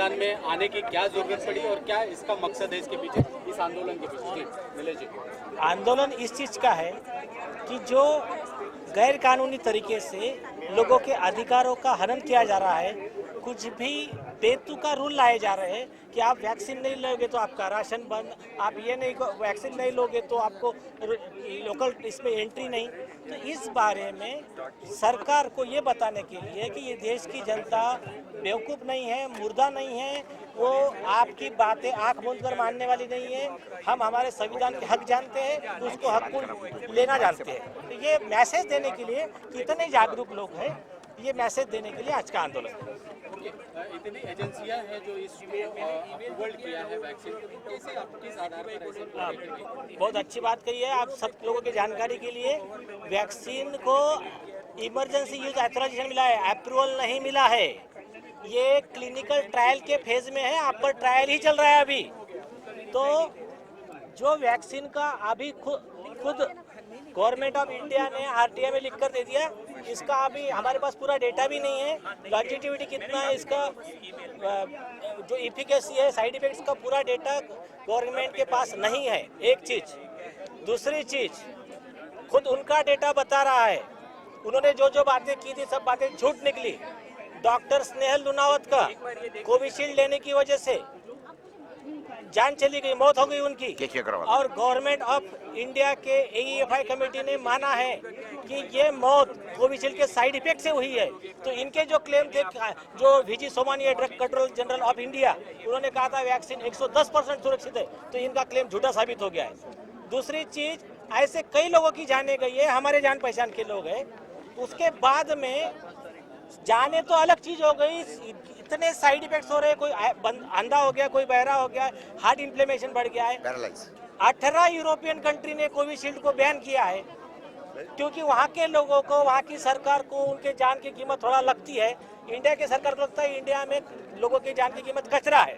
मैदान में आने की क्या जरूरत पड़ी और क्या इसका मकसद है इसके पीछे, इस आंदोलन के पीछे? जी नीलेश जी। आंदोलन इस चीज़ का है कि जो गैर कानूनी तरीके से लोगों के अधिकारों का हनन किया जा रहा है, कुछ भी बेतुका रूल लाए जा रहे हैं कि आप वैक्सीन नहीं लोगे तो आपका राशन बंद, आप ये नहीं वैक्सीन नहीं लोगे तो आपको लोकल इसमें एंट्री नहीं। तो इस बारे में सरकार को ये बताने के लिए कि ये देश की जनता बेवकूफ़ नहीं है, मुर्दा नहीं है, वो आपकी बातें आंख मूंद कर मानने वाली नहीं है। हम हमारे संविधान के हक जानते हैं, उसको हक को लेना जानते हैं। तो ये मैसेज देने के लिए कितने जागरूक लोग हैं, ये मैसेज देने के लिए आज का आंदोलन है। इतनी एजेंसियां हैं जो इसको अप्रूवल किया है वैक्सीन, कैसे आप किस आधार पर ऐसे? बहुत अच्छी बात कही है। आप सब लोगों की जानकारी के लिए, वैक्सीन को इमरजेंसी यूज ऑथराइजेशन मिला है, अप्रूवल नहीं मिला है। ये क्लिनिकल ट्रायल के फेज में है, आप पर ट्रायल ही चल रहा है अभी। तो जो वैक्सीन का अभी खुद गवर्नमेंट ऑफ इंडिया ने आरटीआई में लिखकर दे दिया, इसका अभी हमारे पास पूरा डेटा भी नहीं है, लॉन्जिटिविटी कितना है इसका, जो इफिकेसी है, साइड इफेक्ट्स का पूरा डेटा गवर्नमेंट के पास नहीं है। एक चीज, दूसरी चीज, खुद उनका डेटा बता रहा है, उन्होंने जो जो बातें की थी सब बातें झूठ निकली। डॉक्टर स्नेहल लुनावत का कोविशील्ड लेने की वजह से जान चली गई, मौत हो गई उनकी। और गवर्नमेंट ऑफ इंडिया के एईएफआई कमेटी ने माना है कि ये मौत कोविशील्ड के साइड इफेक्ट से हुई है। तो इनके जो क्लेम थे, जो VG Somani drug control general of India, उन्होंने कहा था वैक्सीन 110% सुरक्षित है, तो इनका क्लेम झूठा साबित हो गया है। दूसरी चीज, ऐसे कई लोगों की जाने गई है, हमारे जान पहचान के लोग हैं, उसके बाद में जाने तो अलग चीज हो गई, इतने साइड इफेक्ट्स हो रहे, कोई अंधा हो गया, कोई बहरा हो गया, हार्ट इन्फ्लेमेशन बढ़ गया है। 18 यूरोपियन कंट्री ने कोविशील्ड को बैन किया है, क्योंकि वहाँ के लोगों को, वहाँ की सरकार को उनके जान की कीमत थोड़ा लगती है। इंडिया की सरकार को लगता है इंडिया में लोगों की जान की कीमत कचरा है।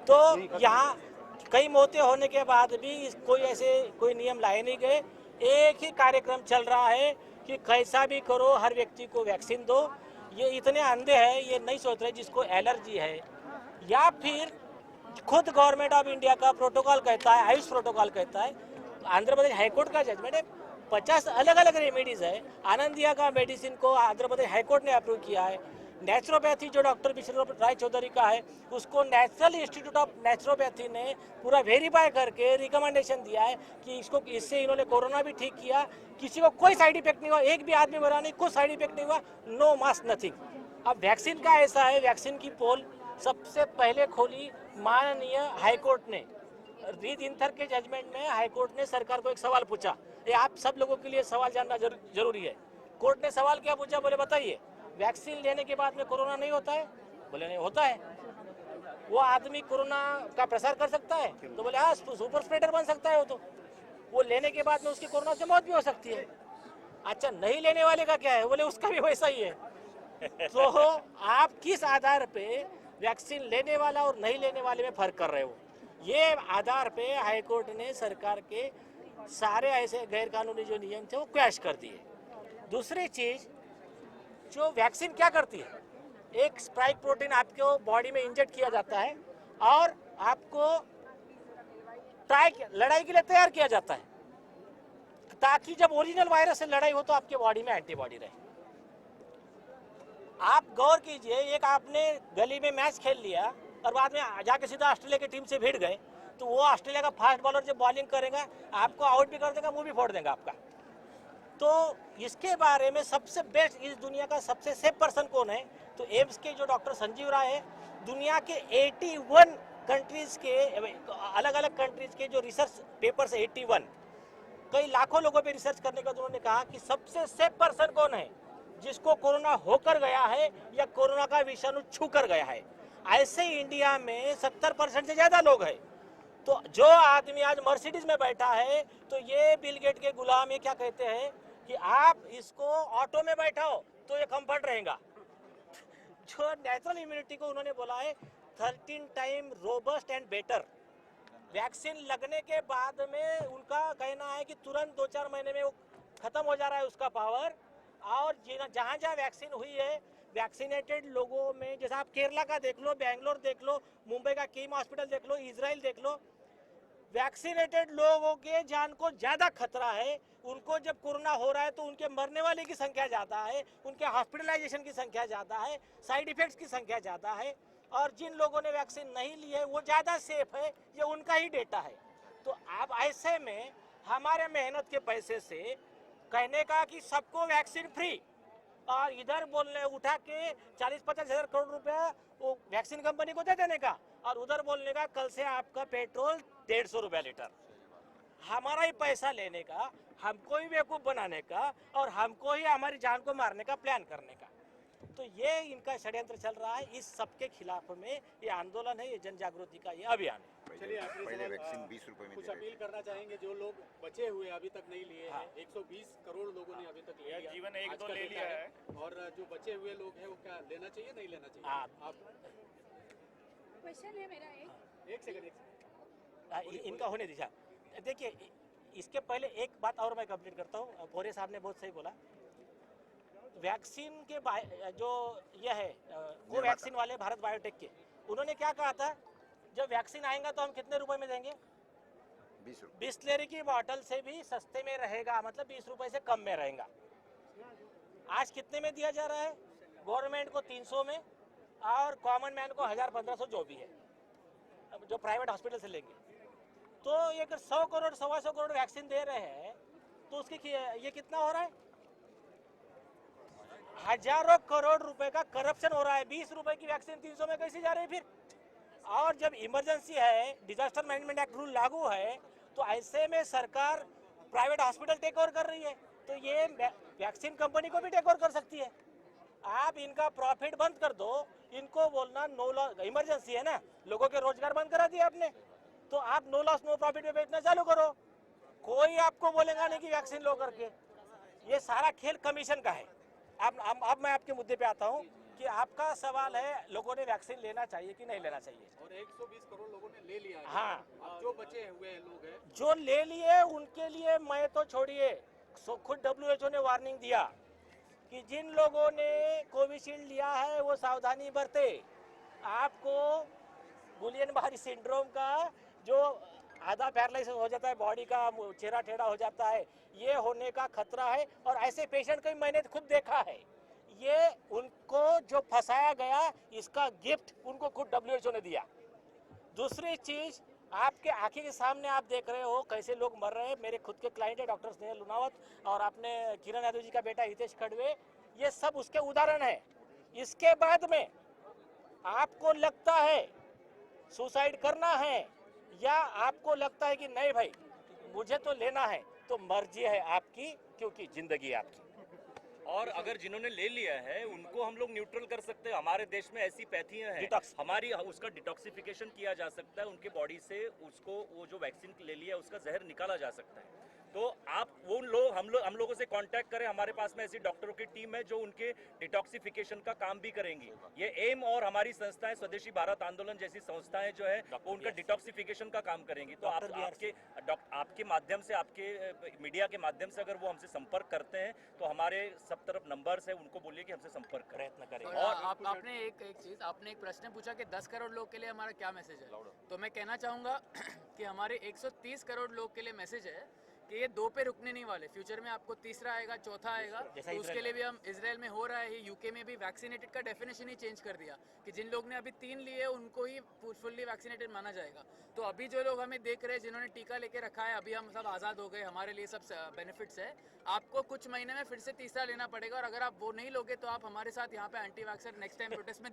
तो यहाँ कई मौतें होने के बाद भी कोई नियम लाए नहीं गए। एक ही कार्यक्रम चल रहा है कि कैसा भी करो हर व्यक्ति को वैक्सीन दो। ये इतने अंधे हैं, ये नहीं सोच रहे जिसको एलर्जी है, या फिर खुद गवर्नमेंट ऑफ इंडिया का प्रोटोकॉल कहता है, आयुष प्रोटोकॉल कहता है, आंध्र प्रदेश हाईकोर्ट का जजमेंट है, 50 अलग अलग रेमेडीज है। आनंदिया का मेडिसिन को आंध्र प्रदेश हाईकोर्ट ने अप्रूव किया है। नेचुरोपैथी जो डॉक्टर विश्व राय चौधरी का है, उसको नेशनल इंस्टीट्यूट ऑफ नेचुरोपैथी ने पूरा वेरीफाई करके रिकमेंडेशन दिया है कि इससे इन्होंने कोरोना भी ठीक किया, किसी को कोई साइड इफेक्ट नहीं हुआ, एक भी आदमी मरा नहीं, कोई साइड इफेक्ट नहीं हुआ, नो मास्क नथिंग। अब वैक्सीन का ऐसा है, वैक्सीन की पोल सबसे पहले खोली माननीय हाईकोर्ट ने। री दिनकर के जजमेंट में हाईकोर्ट ने सरकार को एक सवाल पूछा, ये आप सब लोगों के लिए सवाल जानना जरूरी है। कोर्ट ने सवाल क्या पूछा, बोले बताइए वैक्सीन लेने के बाद में कोरोना नहीं होता है? बोले नहीं होता है। वो आदमी कोरोना का प्रसार कर सकता है? तो बोले हाँ, सुपर स्प्रेडर बन सकता है वो। तो वो लेने के बाद में उसकी कोरोना से मौत भी हो सकती है। अच्छा, नहीं लेने वाले का क्या है? बोले उसका भी वैसा ही है। तो आप किस आधार पे वैक्सीन लेने वाला और नहीं लेने वाले में फर्क कर रहे हो? ये आधार पे हाईकोर्ट ने सरकार के सारे ऐसे गैर कानूनी जो नियम थे वो क्रैश कर दिए। दूसरी चीज, जो वैक्सीन क्या करती है, एक स्पाइक प्रोटीन आपको बॉडी में इंजेक्ट किया जाता है और आपको लड़ाई के लिए तैयार किया जाता है, ताकि जब ओरिजिनल वायरस से लड़ाई हो तो आपके बॉडी में एंटीबॉडी रहे। आप गौर कीजिए, एक आपने गली में मैच खेल लिया और बाद में जाके सीधा ऑस्ट्रेलिया की टीम से भिड़ गए, तो वो ऑस्ट्रेलिया का फास्ट बॉलर जब बॉलिंग करेगा आपको आउट भी कर देगा, मुंह भी फोड़ देगा आपका। तो इसके बारे में सबसे बेस्ट, इस दुनिया का सबसे सेफ पर्सन कौन है? तो एम्स के जो डॉक्टर संजीव राय है, दुनिया के 81 कंट्रीज के, अलग अलग कंट्रीज के जो रिसर्च पेपर्स 81, कई लाखों लोगों पे रिसर्च करने के बाद उन्होंने कहा कि सबसे सेफ पर्सन कौन है? जिसको कोरोना होकर गया है या कोरोना का विषाणु छू कर गया है। ऐसे इंडिया में 70% से ज्यादा लोग हैं। तो जो आदमी आज मर्सिडीज में बैठा है, तो ये बिल गेट के गुलाम ये क्या कहते हैं कि आप इसको ऑटो में बैठाओ तो ये कंफर्ट रहेगा। जो नेचुरल इम्यूनिटी को उन्होंने बोला है 13 time robust and better. Vaccine लगने के बाद में उनका कहना है कि तुरंत 2-4 महीने में वो खत्म हो जा रहा है उसका पावर। और जहाँ जहाँ वैक्सीन हुई है वैक्सीनेटेड लोगों में, जैसा आप केरला का देख लो, बेंगलोर देख लो, मुंबई का किम हॉस्पिटल देख लो, इजराइल देख लो, वैक्सीनेटेड लोगों के जान को ज्यादा खतरा है। उनको जब कोरोना हो रहा है तो उनके मरने वाले की संख्या ज्यादा है, उनके हॉस्पिटलाइजेशन की संख्या ज्यादा है, साइड इफेक्ट्स की संख्या ज्यादा है। और जिन लोगों ने वैक्सीन नहीं ली है वो ज्यादा सेफ है, ये उनका ही डेटा है। तो आप ऐसे में हमारे मेहनत के पैसे से कहने का कि सबको वैक्सीन फ्री, और इधर बोलने उठा के 40-50 हजार करोड़ रुपया वो वैक्सीन कंपनी को दे देने का, और उधर बोलने का कल से आपका पेट्रोल 150 रुपया लीटर, हमारा ही पैसा लेने का, हमको ही बेवकूफ बनाने का, और हमको ही हमारी जान को मारने का प्लान करने का। तो ये इनका षड्यंत्र चल रहा है। इस सबके खिलाफ में ये आंदोलन है, ये जन जागृति का ये अभियान है। चलिए आखिरी पहले सवाल, वैक्सीन 20 रुपए में कुछ दे रहे अपील करना चाहेंगे जो लोग बचे हुए अभी तक नहीं लिए हैं? 120 करोड़ लोगों ने अभी तक ले लिया, जीवन एक आज दो का ले डेटा लिया है। और जो बचे हुए लोग हैं वो क्या लेना चाहिए नहीं लेना चाहिए? आप क्वेश्चन है मेरा एक सेकंड इनका होने दीजिए। देखिए, इसके पहले एक बात और मैं कंप्लीट करता हूँ। भोरे साहब ने बहुत सही बोला, वैक्सीन के जो ये है कोवैक्सीन वाले भारत बायोटेक के, उन्होंने क्या कहा था, जब वैक्सीन आएगा तो हम कितने रुपए में देंगे? 20 रुपए। बिस्लेरी की बोतल से भी सस्ते में रहेगा, मतलब 20 रुपए से कम में रहेगा। आज कितने में दिया जा रहा है? गवर्नमेंट को 300 में, और कॉमन मैन को 1000-1500 जो भी है, जो प्राइवेट हॉस्पिटल से लेंगे। तो ये 100 करोड़ 125 करोड़ वैक्सीन दे रहे हैं, तो उसकी ये कितना हो रहा है? हजारों करोड़ रुपए का करप्शन हो रहा है। 20 रुपए की वैक्सीन 300 में कैसे जा रही है फिर? और जब इमरजेंसी है, डिजास्टर मैनेजमेंट एक्ट रूल लागू है, तो ऐसे में सरकार प्राइवेट हॉस्पिटल टेक ओवर कर रही है, तो ये वैक्सीन कंपनी को भी टेक ओवर कर सकती है। आप इनका प्रॉफिट बंद कर दो, इनको बोलना नो लॉस, इमरजेंसी है ना, लोगों के रोजगार बंद करा दिया आपने, तो आप नो लॉस नो प्रॉफिट में बेचना चालू करो, कोई आपको बोलेगा नहीं कि वैक्सीन लो करके। ये सारा खेल कमीशन का है। अब मैं आपके मुद्दे पे आता हूँ कि आपका सवाल है लोगों ने वैक्सीन लेना चाहिए कि नहीं लेना चाहिए। और 120 करोड़ लोगों ने ले लिया है। हाँ। अब जो बचे हुए लोग हैं, जो ले लिए उनके लिए मैं तो छोड़िए, खुद WHO ने वार्निंग दिया कि जिन लोगों ने कोविशील्ड लिया है वो सावधानी बरते। आपको गुलियन बारी सिंड्रोम का, जो आधा पैरालिसिस हो जाता है बॉडी का, चेहरा टेढ़ा हो जाता है, ये होने का खतरा है। और ऐसे पेशेंट को मैंने खुद देखा है। ये उनको जो फंसाया गया, इसका गिफ्ट उनको खुद WHO ने दिया। दूसरी चीज, आपके आंखें के सामने आप देख रहे हो कैसे लोग मर रहे हैं। मेरे खुद के क्लाइंट है डॉक्टर स्नेहल लुनावत, और आपने किरण यादव जी का बेटा हितेश खड़वे, ये सब उसके उदाहरण है। इसके बाद में आपको लगता है सुसाइड करना है, या आपको लगता है कि नहीं भाई मुझे तो लेना है, तो मर्जी है आपकी, क्योंकि जिंदगी है आपकी। और अगर जिन्होंने ले लिया है उनको हम लोग न्यूट्रल कर सकते हैं। हमारे देश में ऐसी पैथियां हैं, डिटॉक्स। हमारी उसका डिटॉक्सिफिकेशन किया जा सकता है, उनके बॉडी से उसको, वो जो वैक्सीन ले लिया उसका जहर निकाला जा सकता है। तो आप वो लोग हम लोगों से कांटेक्ट करें। हमारे पास में ऐसी डॉक्टरों की टीम है जो उनके डिटॉक्सिफिकेशन का काम भी करेंगी। ये एम और हमारी संस्थाएं, स्वदेशी भारत आंदोलन जैसी संस्थाएं जो है वो उनका डिटॉक्सिफिकेशन का काम करेंगी। तो आपके माध्यम से, आपके मीडिया के माध्यम से अगर वो हमसे संपर्क करते हैं तो हमारे सब तरफ नंबर्स है, उनको बोलिए कि हमसे संपर्क करें। प्रयत्न करें। और आपने एक चीज, आपने एक प्रश्न पूछा कि 10 करोड़ लोग के लिए हमारा क्या मैसेज है, तो मैं कहना चाहूंगा कि हमारे 130 करोड़ लोग के लिए मैसेज है कि ये 2 पे रुकने नहीं वाले। फ्यूचर में आपको तीसरा आएगा, चौथा आएगा। तो उसके लिए भी हम, इजराइल में हो रहा है, यूके में भी वैक्सीनेटेड का डेफिनेशन ही चेंज कर दिया कि जिन लोग ने अभी 3 लिए उनको ही फुल्ली वैक्सीनेटेड माना जाएगा। तो अभी जो लोग हमें देख रहे हैं, जिन्होंने टीका लेके रखा है, अभी हम सब आज़ाद हो गए, हमारे लिए सब बेनिफिट्स है। आपको कुछ महीने में फिर से तीसरा लेना पड़ेगा, और अगर आप वो नहीं लोगे तो आप हमारे साथ यहाँ पे anti vaxxer next time protest में